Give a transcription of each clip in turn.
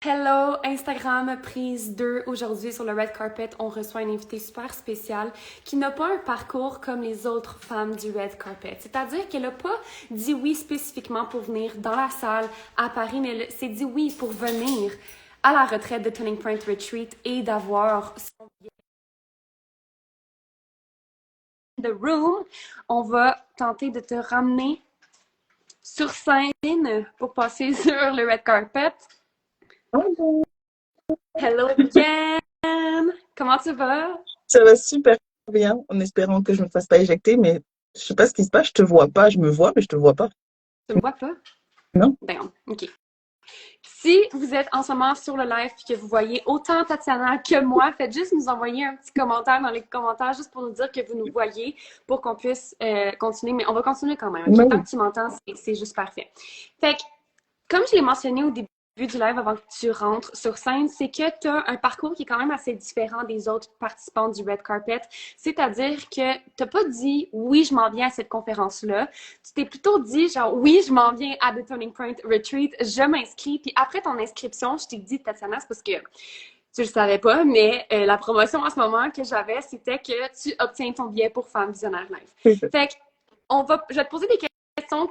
Hello, Instagram prise 2. Aujourd'hui, sur le red carpet, on reçoit une invitée super spéciale qui n'a pas un parcours comme les autres femmes du red carpet. C'est-à-dire qu'elle n'a pas dit oui spécifiquement pour venir dans la salle à Paris, mais elle s'est dit oui pour venir à la retraite de Turning Point Retreat et d'avoir son billet de room. On va tenter de te ramener sur scène pour passer sur le red carpet. Bonjour. Hello, Jen! Comment tu vas? Ça va super bien, en espérant que je ne me fasse pas éjecter, mais je sais pas ce qui se passe, je te vois pas, je me vois, mais je te vois pas. Tu me vois pas? Non? Damn, ok. Si vous êtes en ce moment sur le live et que vous voyez autant Tatiana que moi, faites juste nous envoyer un petit commentaire dans les commentaires juste pour nous dire que vous nous voyez pour qu'on puisse continuer. Mais on va continuer quand même, ok? Tant Oui. que tu m'entends, c'est juste parfait. Fait que, comme je l'ai mentionné au début du live avant que tu rentres sur scène, c'est que tu as un parcours qui est quand même assez différent des autres participants du Red Carpet. C'est-à-dire que tu n'as pas dit oui, je m'en viens à cette conférence-là. Tu t'es plutôt dit genre oui, je m'en viens à The Turning Point Retreat, je m'inscris. Puis après ton inscription, je t'ai dit, Tatiana, c'est parce que tu le savais pas, mais la promotion en ce moment que j'avais, c'était que tu obtiens ton billet pour Femmes Visionnaires Live. C'est ça. Fait que je vais te poser des questions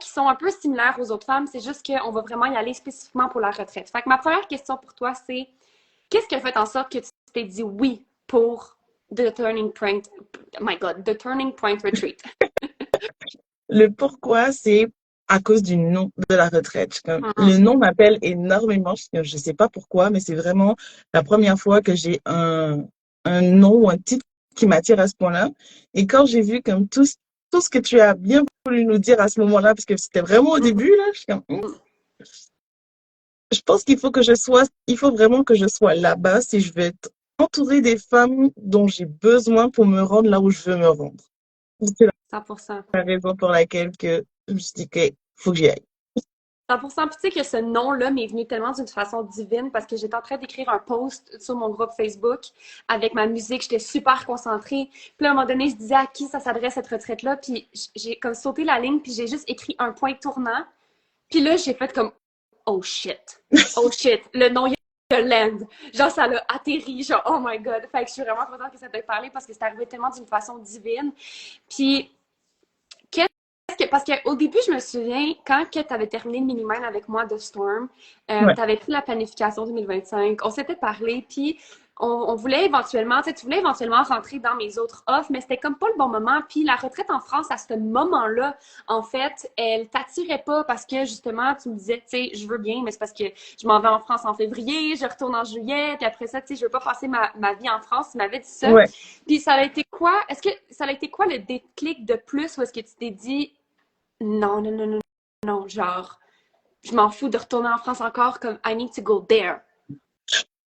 qui sont un peu similaires aux autres femmes, c'est juste qu'on va vraiment y aller spécifiquement pour la retraite. Fait que ma première question pour toi, c'est qu'est-ce qui a fait en sorte que tu t'es dit oui pour The Turning Point, oh my God, The Turning Point Retreat? Le pourquoi, c'est à cause du nom de la retraite. Mm-hmm. Le nom m'appelle énormément, je sais pas pourquoi, mais c'est vraiment la première fois que j'ai un nom ou un titre qui m'attire à ce point-là. Et quand j'ai vu comme tout ce que tu as bien voulu nous dire à ce moment-là, parce que c'était vraiment au début, là, je suis comme, je pense il faut vraiment que je sois là-bas si je veux être entourée des femmes dont j'ai besoin pour me rendre là où je veux me rendre. C'est 100%. la raison pour laquelle que je me suis dit que faut que j'y aille. 100%. Puis tu sais que ce nom-là m'est venu tellement d'une façon divine parce que j'étais en train d'écrire un post sur mon groupe Facebook avec ma musique. J'étais super concentrée. Puis là, à un moment donné, je disais à qui ça s'adresse cette retraite-là. Puis j'ai comme sauté la ligne, puis j'ai juste écrit un point tournant. Puis là, j'ai fait comme oh shit. Oh shit. Le nom, il a land. Genre, ça l'a atterri. Genre, oh my god. Fait que je suis vraiment contente que ça t'ait parlé parce que c'est arrivé tellement d'une façon divine. Puis parce qu'au début, je me souviens, quand tu avais terminé le mini-mind avec moi de Storm, Ouais. tu avais pris la planification 2025, on s'était parlé, puis on voulait éventuellement, tu voulais éventuellement rentrer dans mes autres offres, mais c'était comme pas le bon moment. Puis la retraite en France, à ce moment-là, en fait, elle t'attirait pas parce que justement, tu me disais, tu sais, je veux bien, mais c'est parce que je m'en vais en France en février, je retourne en juillet, puis après ça, tu sais, je veux pas passer ma vie en France. Tu m'avais dit ça. Ouais. Puis ça a été quoi? Est-ce que ça a été quoi le déclic de plus ou est-ce que tu t'es dit, non, non, non, non, non, genre, je m'en fous de retourner en France encore comme I need to go there.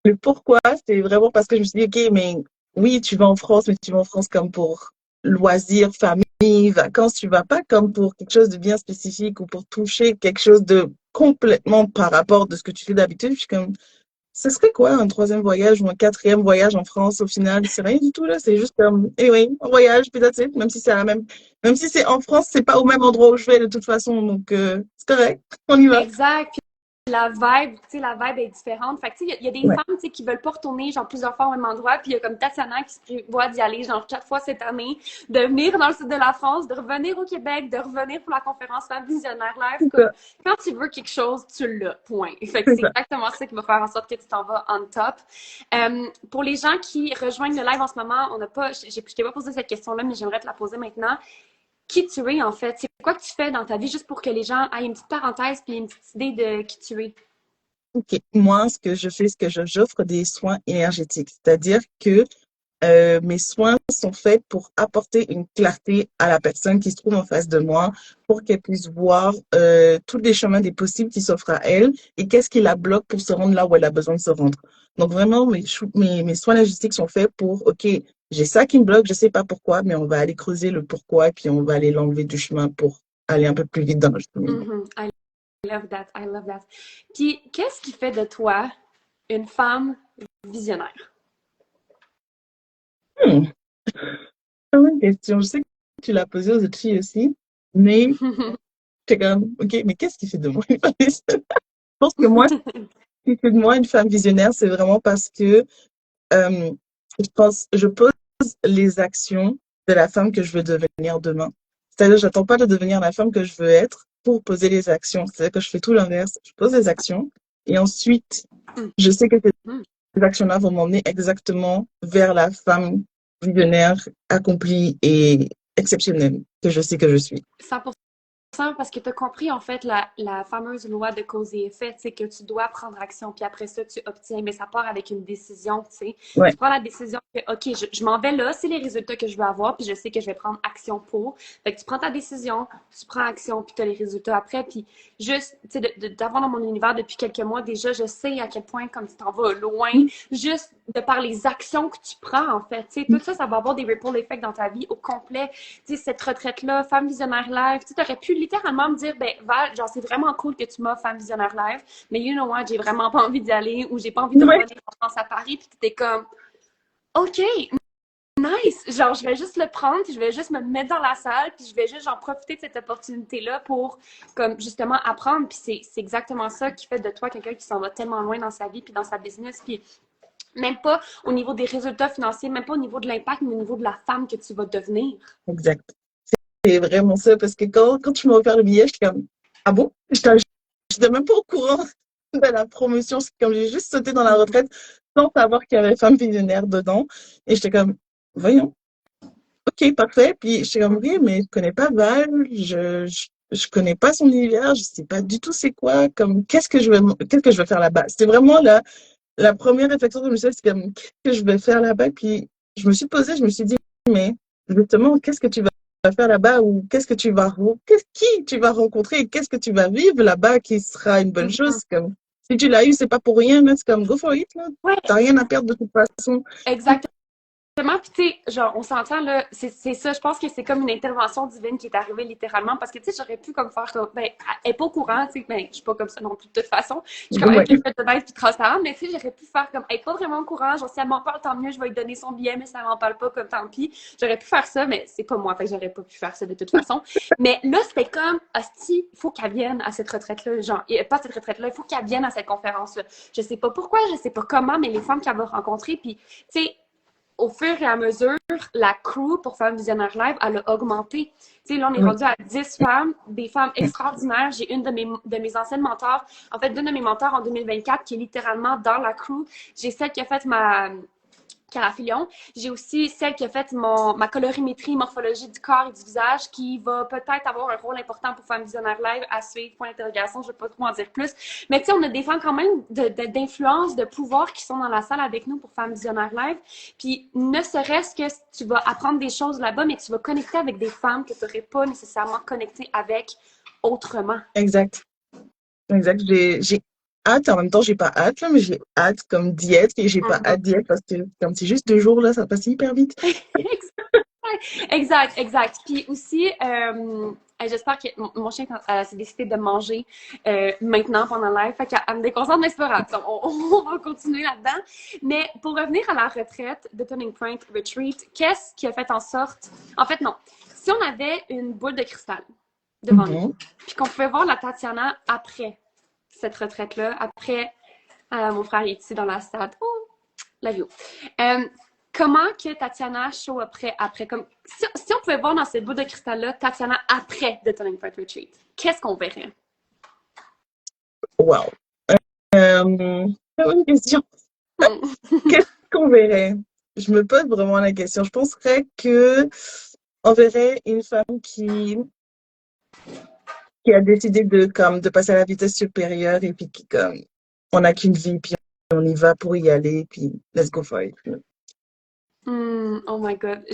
Le pourquoi, c'est vraiment parce que je me suis dit, OK, mais oui, tu vas en France, mais tu vas en France comme pour loisirs, famille, vacances. Tu vas pas comme pour quelque chose de bien spécifique ou pour toucher quelque chose de complètement par rapport de ce que tu fais d'habitude. Je suis comme, ce serait quoi un troisième voyage ou un quatrième voyage en France au final? C'est rien du tout là, c'est juste comme, eh oui, un voyage, puis that's it. Même si c'est à la même, même si c'est en France, c'est pas au même endroit où je vais de toute façon, donc c'est correct, on y va. Exact. Puis la vibe, tu sais, la vibe est différente. Fait que, tu sais, il y a des Ouais, femmes, tu sais, qui veulent pas retourner, genre, plusieurs fois au même endroit. Puis il y a comme Tatiana qui se prévoit d'y aller, genre, 4 fois cette année, de venir dans le sud de la France, de revenir au Québec, de revenir pour la conférence Femmes Visionnaire Live. c'est Comme, ça, quand tu veux quelque chose, tu l'as, point. Fait que c'est c'est ça. exactement ça qui va faire en sorte que tu t'en vas on top. Pour les gens qui rejoignent le live en ce moment, on n'a pas, je t'ai pas posé cette question-là, mais j'aimerais te la poser maintenant. Qui tu es, en fait? C'est quoi que tu fais dans ta vie, juste pour que les gens aient une petite parenthèse puis une petite idée de qui tu es? Ok, moi, ce que je fais, c'est que j'offre des soins énergétiques, c'est-à-dire que mes soins sont faits pour apporter une clarté à la personne qui se trouve en face de moi, pour qu'elle puisse voir tous les chemins des possibles qui s'offrent à elle et qu'est-ce qui la bloque pour se rendre là où elle a besoin de se rendre. Donc vraiment, mes soins énergétiques sont faits pour, OK, j'ai ça qui me bloque, je sais pas pourquoi, mais on va aller creuser le pourquoi et puis on va aller l'enlever du chemin pour aller un peu plus vite dans le chemin. Mhm. I love that. I love that. Puis, qu'est-ce qui fait de toi une femme visionnaire? Hmm, très bonne question. Je sais que tu l'as posée aux autres filles aussi, mais c'est comme, OK, mais qu'est-ce qui fait de moi une femme visionnaire? Je pense que moi, qui fait de moi une femme visionnaire, c'est vraiment parce que euh, je pose les actions de la femme que je veux devenir demain. C'est-à-dire, j'attends pas de devenir la femme que je veux être pour poser les actions. C'est-à-dire que je fais tout l'inverse. Je pose les actions et ensuite, Mhm. je sais que Mhm. ces actions-là vont m'emmener exactement vers la femme visionnaire, accomplie et exceptionnelle que je sais que je suis. 100%. Parce que tu as compris, en fait, la fameuse loi de cause et effet, c'est que tu dois prendre action, puis après ça, tu obtiens. Mais ça part avec une décision, tu sais. Ouais, Tu prends la décision que, OK, je m'en vais là, c'est les résultats que je veux avoir, puis je sais que je vais prendre action pour. Fait que tu prends ta décision, tu prends action, puis tu as les résultats après. Puis juste, tu sais, d'avoir dans mon univers depuis quelques mois, déjà, je sais à quel point, comme tu t'en vas loin, juste de par les actions que tu prends, en fait. Tu sais, tout ça, ça va avoir des ripple effects dans ta vie au complet. Tu sais, cette retraite-là, Femme Visionnaire Live, tu aurais pu littéralement me dire, ben, Val, genre, c'est vraiment cool que tu m'as Femme Visionnaire Live, mais you know what, j'ai vraiment pas envie d'y aller ou j'ai pas envie de ouais, revenir en France à Paris, puis t'étais comme, OK, nice, genre, je vais juste le prendre, puis je vais juste me mettre dans la salle, puis je vais juste, genre, profiter de cette opportunité-là pour, comme, justement, apprendre, puis c'est exactement ça qui fait de toi quelqu'un qui s'en va tellement loin dans sa vie, puis dans sa business, puis même pas au niveau des résultats financiers, même pas au niveau de l'impact, mais au niveau de la femme que tu vas devenir. exact. C'est vraiment ça, parce que quand tu m'as offert le billet, j'étais comme, ah bon? J'étais même pas au courant de la promotion. C'est comme j'ai juste sauté dans la retraite sans savoir qu'il y avait femme visionnaire dedans. Et j'étais comme, voyons, ok, parfait. Puis j'étais comme, oui, mais je connais pas Val, je connais pas son univers, je sais pas du tout c'est quoi, comme, qu'est-ce que je vais faire là-bas? C'était vraiment la première réflexion que je me suis faite, c'est comme, qu'est-ce que je vais faire là-bas? Puis je me suis posée, je me suis dit, mais justement, qu'est-ce que tu vas faire là-bas ou qu'est-ce que tu vas, qui tu vas rencontrer et qu'est-ce que tu vas vivre là-bas qui sera une bonne Mm-hmm. chose? Comme, si tu l'as eu, c'est pas pour rien, là, c'est comme, go for it, là. Ouais, T'as rien à perdre de toute façon. exactement. Puis, tu sais, genre, on s'entend, là, c'est ça, je pense que c'est comme une intervention divine qui est arrivée littéralement, parce que, tu sais, j'aurais pu comme faire, comme, ben, elle est pas au courant, tu sais, ben, je suis pas comme ça non plus de toute façon, je suis quand même Ouais, quelqu'un de bête puis transparente, mais tu sais, j'aurais pu faire comme, elle est pas vraiment au courant, genre, si elle m'en parle, tant mieux, je vais lui donner son billet, mais si elle m'en parle pas, comme tant pis, j'aurais pu faire ça, mais c'est pas moi, fait que j'aurais pas pu faire ça de toute façon, mais là, c'était comme, hostie, il faut qu'elle vienne à cette retraite-là, genre, pas cette retraite-là, il faut qu'elle vienne à cette conférence-là, je sais pas pourquoi, je sais pas comment, mais les femmes qu'elle va rencontrer, puis, tu sais, au fur et à mesure, la crew pour Femmes Visionnaires Live, elle a augmenté. Tu sais, là, on est oui, rendu à 10 femmes, des femmes extraordinaires. J'ai une de mes anciennes mentors, en fait, d'une de mes mentors en 2024 qui est littéralement dans la crew. J'ai celle qui a fait Cara Filion. J'ai aussi celle qui a fait ma colorimétrie, morphologie du corps et du visage, qui va peut-être avoir un rôle important pour Femmes Visionnaires Live à suivre, point d'interrogation, je ne vais pas trop en dire plus. Mais tu sais, on a des femmes quand même d'influence, de pouvoir qui sont dans la salle avec nous pour Femmes Visionnaires Live. Puis ne serait-ce que tu vas apprendre des choses là-bas, mais tu vas connecter avec des femmes que tu n'aurais pas nécessairement connecté avec autrement. exact. Exact. J'ai hâte, en même temps, j'ai pas hâte, là, mais j'ai hâte comme diète, et j'ai pas hâte diète parce que comme c'est juste 2 jours, là, ça passe hyper vite. Exact, exact. Puis aussi, j'espère que mon chien s'est décidé de manger maintenant pendant le live. Fait qu'elle me déconcentre, mais c'est pas grave. On va continuer là-dedans. Mais pour revenir à la retraite de Turning Point Retreat, qu'est-ce qui a fait en sorte... En fait, non. Si on avait une boule de cristal devant nous, Mhm. puis qu'on pouvait voir la Tatiana après cette retraite-là, après mon frère est ici dans la salle. Oh, la view. Euh, comment que Tatiana show après comme si on pouvait voir dans cette boule de cristal là Tatiana après The Turning Point Retreat, qu'est-ce qu'on verrait? Wow. Très bonne question. Hmm. Qu'est-ce qu'on verrait? Je me pose vraiment la question. Je penserais que on verrait une femme qui a décidé de passer à la vitesse supérieure et puis qui, comme, on n'a qu'une vie, puis on y va pour y aller, puis let's go for it. Oh my god,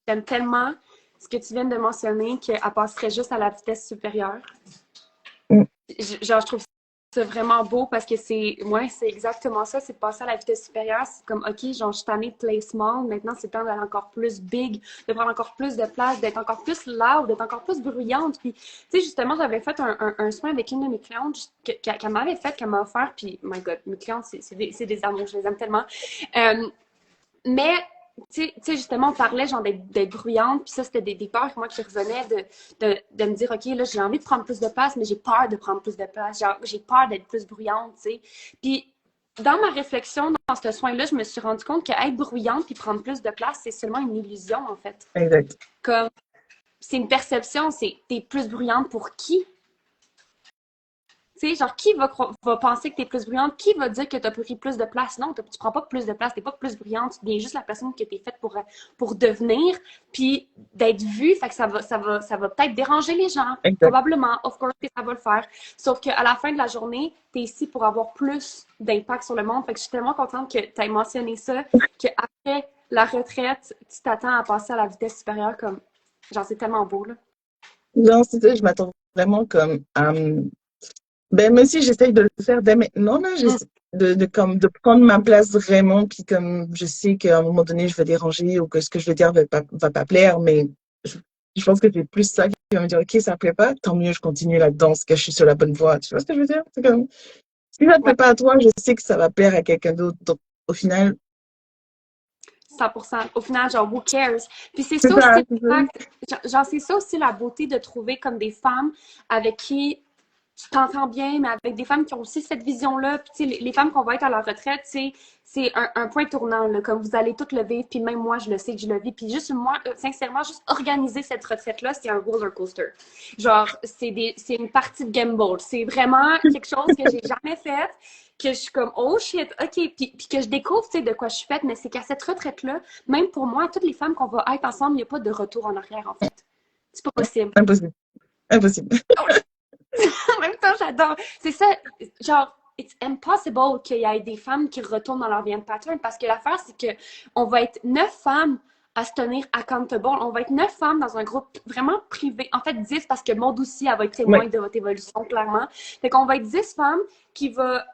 j'aime tellement ce que tu viens de mentionner qu'elle passerait juste à la vitesse supérieure. Mm. Genre, je trouve ça vraiment beau parce que c'est exactement ça, c'est de passer à la vitesse supérieure. C'est comme, OK, genre, je suis tannée de play small, maintenant c'est le temps d'aller encore plus big, de prendre encore plus de place, d'être encore plus loud, d'être encore plus bruyante. Puis, tu sais, justement, j'avais fait un soin avec une de mes clientes qu'elle m'avait fait, qu'elle m'a offert. Puis, my God, mes clientes, c'est des amours, je les aime tellement. Mais tu sais, justement, on parlait genre d'être bruyante, puis ça, c'était des peurs moi qui revenaient de me dire, OK, là, j'ai envie de prendre plus de place, mais j'ai peur de prendre plus de place. Genre, j'ai peur d'être plus bruyante, tu sais. Puis, dans ma réflexion, dans ce soin-là, je me suis rendu compte qu'être bruyante puis prendre plus de place, c'est seulement une illusion, en fait. Exact. Comme, c'est une perception, c'est t'es plus bruyante pour qui? Tu sais, genre, qui va penser que t'es plus bruyante? Qui va dire que t'as pris plus de place? Non, tu prends pas plus de place, t'es pas plus bruyante, tu deviens juste la personne que t'es faite pour devenir, puis d'être vue, fait que ça va peut-être déranger les gens, Exact. probablement, of course, que ça va le faire. Sauf qu'à la fin de la journée, t'es ici pour avoir plus d'impact sur le monde. Fait que je suis tellement contente que t'aies mentionné ça, qu'après la retraite, tu t'attends à passer à la vitesse supérieure comme, genre, c'est tellement beau, là. Non, c'est ça, je m'attends vraiment comme à, ben, même si j'essaye de le faire dès maintenant, là, Mm. j'essaie comme, de prendre ma place vraiment, puis comme je sais qu'à un moment donné, je vais déranger ou que ce que je vais dire va pas plaire, mais je, je pense que c'est plus ça qui va me dire, OK, ça plaît pas, tant mieux, je continue là-dedans, parce que je suis sur la bonne voie. Tu vois ce que je veux dire? C'est comme, si ça te plaît Ouais. pas à toi, je sais que ça va plaire à quelqu'un d'autre. Donc, au final, 100%. Au final, genre, who cares? Puis c'est c'est ça aussi ça, c'est ça. l'impact, genre, c'est ça aussi la beauté de trouver comme des femmes avec qui tu t'entends bien, mais avec des femmes qui ont aussi cette vision-là. Puis, tu sais, les femmes qu'on va être à la retraite, c'est un point tournant, là, comme vous allez toutes le vivre, puis même moi, je le sais que je le vis. Puis juste moi, sincèrement, juste organiser cette retraite-là, c'est un roller coaster. Genre, c'est une partie de gamble. C'est vraiment quelque chose que j'ai jamais fait, que je suis comme, oh shit, ok, puis que je découvre, tu sais, de quoi je suis faite, mais c'est qu'à cette retraite-là, même pour moi, toutes les femmes qu'on va être ensemble, il n'y a pas de retour en arrière, en fait. C'est pas possible. Impossible. Impossible. En même temps, j'adore. C'est ça, genre, it's impossible qu'il y ait des femmes qui retournent dans leur vie pattern parce que l'affaire, c'est que on va être 9 femmes à se tenir accountable. On va être 9 femmes dans un groupe vraiment privé. En fait, 10 parce que Maud aussi, elle va être Oui, témoin de votre évolution, clairement. Fait qu'on va être 10 femmes qui va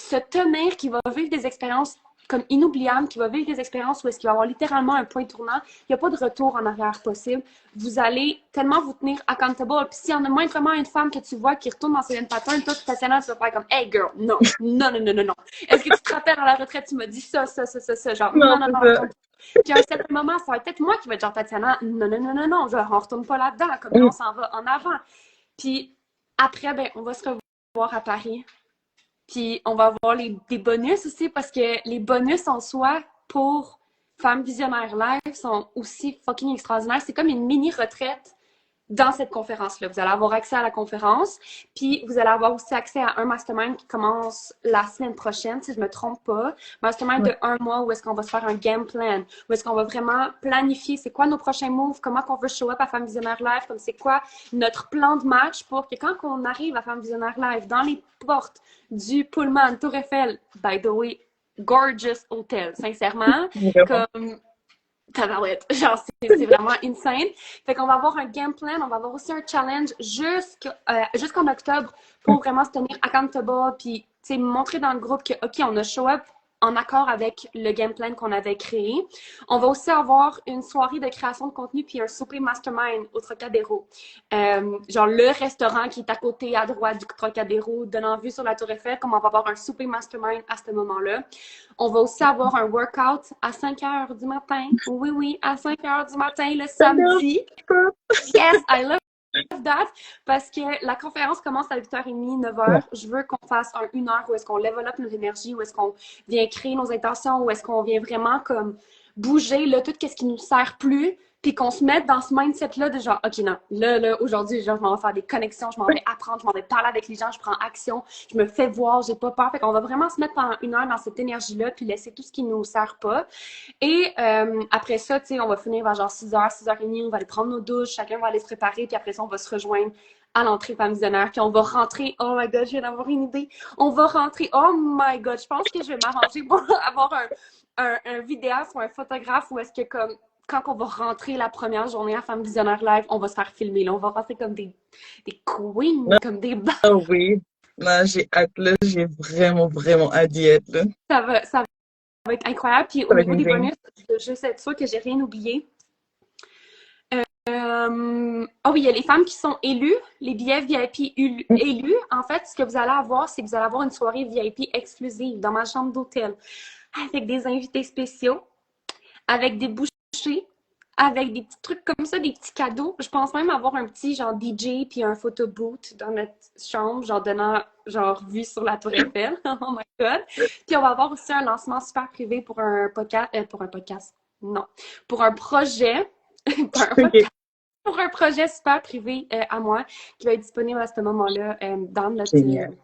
se tenir, qui va vivre des expériences comme inoubliables, qui va vivre des expériences où est-ce qu'il va y avoir littéralement un point tournant. Il n'y a pas de retour en arrière possible. Vous allez tellement vous tenir accountable. Puis s'il y en a moindrement une femme que tu vois qui retourne dans ses mêmes patterns, toi, tu t'assieds, tu vas faire comme, hey girl, non, non, non, non, non, non. Est-ce que tu te rappelles à la retraite, tu m'as dit ça, ça, ça, ça, ça, genre, non, non, non, c'est non, ça. retourne. Puis à un certain moment, ça va être moi qui va être genre, Tatiana, non, non, non, non, non, genre, on retourne pas là-dedans, comme là, Mm. on s'en va en avant. Puis après, ben, on va se revoir à Paris. Puis on va avoir des bonus aussi parce que les bonus en soi pour Femmes Visionnaires Live sont aussi fucking extraordinaires. C'est comme une mini retraite dans cette conférence-là. Vous allez avoir accès à la conférence, puis vous allez avoir aussi accès à un mastermind qui commence la semaine prochaine, si je me trompe pas. Mastermind Ouais. de 1 mois où est-ce qu'on va se faire un game plan, où est-ce qu'on va vraiment planifier c'est quoi nos prochains moves, comment qu'on veut show up à Femmes Visionnaires Live, comme c'est quoi notre plan de match pour que quand on arrive à Femmes Visionnaires Live, dans les portes du Pullman Tour Eiffel, by the way, gorgeous hotel, sincèrement, Vraiment. comme tabarouette. Genre, c'est vraiment insane. Fait qu'on va avoir un game plan, on va avoir aussi un challenge jusqu'en octobre pour vraiment se tenir accountable, puis montrer dans le groupe que, OK, on a show up en accord avec le game plan qu'on avait créé. On va aussi avoir une soirée de création de contenu puis un souper mastermind au Trocadéro. Genre le restaurant qui est à côté, à droite du Trocadéro, donnant vue sur la Tour Eiffel, comme on va avoir un souper mastermind à ce moment-là. On va aussi avoir un workout à 5 heures du matin. Oui, oui, à 5 heures du matin le Ça me dérange samedi. pas. Yes, I love that parce que la conférence commence à 8h30, Ouais. 9h. Je veux qu'on fasse un 1 heure où est-ce qu'on level up notre énergie, où est-ce qu'on vient créer nos intentions, où est-ce qu'on vient vraiment comme bouger là, tout ce qui nous sert plus, puis qu'on se mette dans ce mindset-là de genre, OK, non, là, aujourd'hui, genre, je m'en vais faire des connexions, je m'en vais apprendre, je m'en vais parler avec les gens, je prends action, je me fais voir, j'ai pas peur. Fait qu'on va vraiment se mettre pendant 1 heure dans cette énergie-là, puis laisser tout ce qui nous sert pas. Et après ça, tu sais, on va finir vers genre 6h, 6h30, on va aller prendre nos douches, chacun va aller se préparer, puis après ça, on va se rejoindre à l'entrée Femmes Visionnaires, puis on va rentrer, oh my god, je viens d'avoir une idée, on va rentrer, oh my god, je pense que je vais m'arranger pour avoir un vidéaste ou un photographe où est-ce que comme quand on va rentrer la première journée à Femmes Visionnaires Live, on va se faire filmer, là, on va rentrer comme des queens, comme des Ah oui. Là, j'ai hâte, là. J'ai vraiment, vraiment hâte d'y être, là. ça va être incroyable. Puis au Ça va être niveau une des dingue. bonus, je veux juste être sûre que j'ai rien oublié. Oh oui, il y a les femmes qui sont élues, les billets VIP élus. En fait, ce que vous allez avoir, c'est que vous allez avoir une soirée VIP exclusive dans ma chambre d'hôtel avec des invités spéciaux, avec des bouchées, avec des petits trucs comme ça, des petits cadeaux. Je pense même avoir un petit genre DJ puis un photo booth dans notre chambre, genre donnant genre vue sur la Tour Eiffel. Oh my god. Puis on va avoir aussi un lancement super privé pour un podcast. Non, pour un projet, pas un Ok, podcast, pour un projet super privé à moi qui va être disponible à ce moment-là dans notre génial.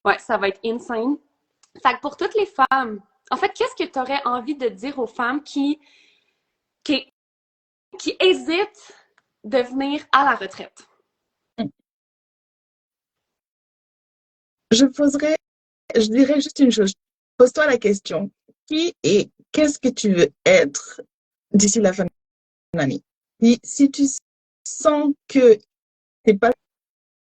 ouais, ça va être insane. Fait que pour toutes les femmes, en fait, qu'est-ce que tu aurais envie de dire aux femmes qui, qui hésitent de venir à la retraite? Je poserais, je dirais juste une chose. Pose-toi la question, qui et qu'est-ce que tu veux être d'ici la fin de l'année? Si tu sens que c'est pas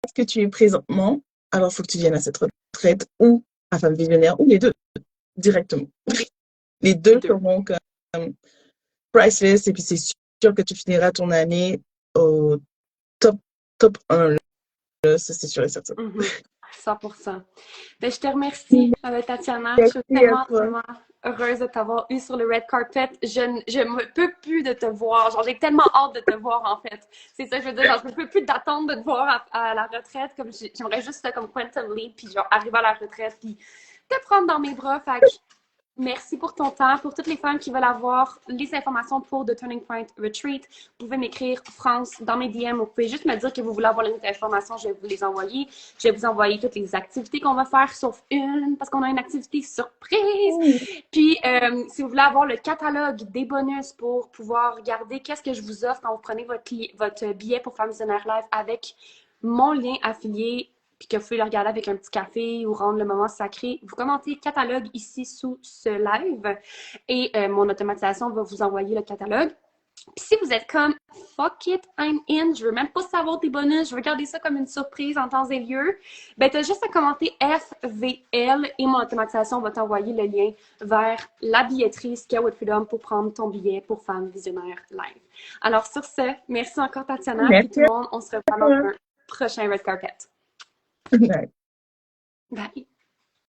ce que tu es présentement, alors il faut que tu viennes à cette retraite ou à Femme Visionnaire ou les deux directement. Les Les deux deux. seront comme priceless et puis c'est sûr que tu finiras ton année au top, top 1, là, ça c'est sûr et certain. Mm -hmm. 100%. Ben, je te remercie, Tatiana. Je suis Merci à tellement, toi. tellement heureuse de t'avoir eu sur le red carpet. Je ne peux plus de te voir. Genre, j'ai tellement hâte de te voir, en fait. C'est ça que je veux dire. Genre, je ne peux plus d'attendre de te voir à la retraite. Comme j'aimerais juste ça comme Quantum Leap, puis genre, arriver à la retraite, puis te prendre dans mes bras. Fait que merci pour ton temps. Pour toutes les femmes qui veulent avoir les informations pour The Turning Point Retreat, vous pouvez m'écrire France dans mes DM. Vous pouvez juste me dire que vous voulez avoir les informations, je vais vous les envoyer. Je vais vous envoyer toutes les activités qu'on va faire, sauf une, parce qu'on a une activité surprise. Puis, si vous voulez avoir le catalogue des bonus pour pouvoir regarder qu'est-ce que je vous offre quand vous prenez votre billet pour Femmes Visionnaires Live avec mon lien affilié, puis que vous pouvez le regarder avec un petit café ou rendre le moment sacré, vous commentez catalogue ici sous ce live et mon automatisation va vous envoyer le catalogue. Puis si vous êtes comme fuck it, I'm in, je veux même pas savoir tes bonus, je veux garder ça comme une surprise en temps et lieu, ben t'as juste à commenter FVL et mon automatisation va t'envoyer le lien vers la billetterie Scale with Freedom pour prendre ton billet pour Femmes Visionnaires Live. Alors sur ce, merci encore Tatiana, puis tout Merci le monde, on se à revoit dans toi. un prochain Red Carpet. Bye. Bye.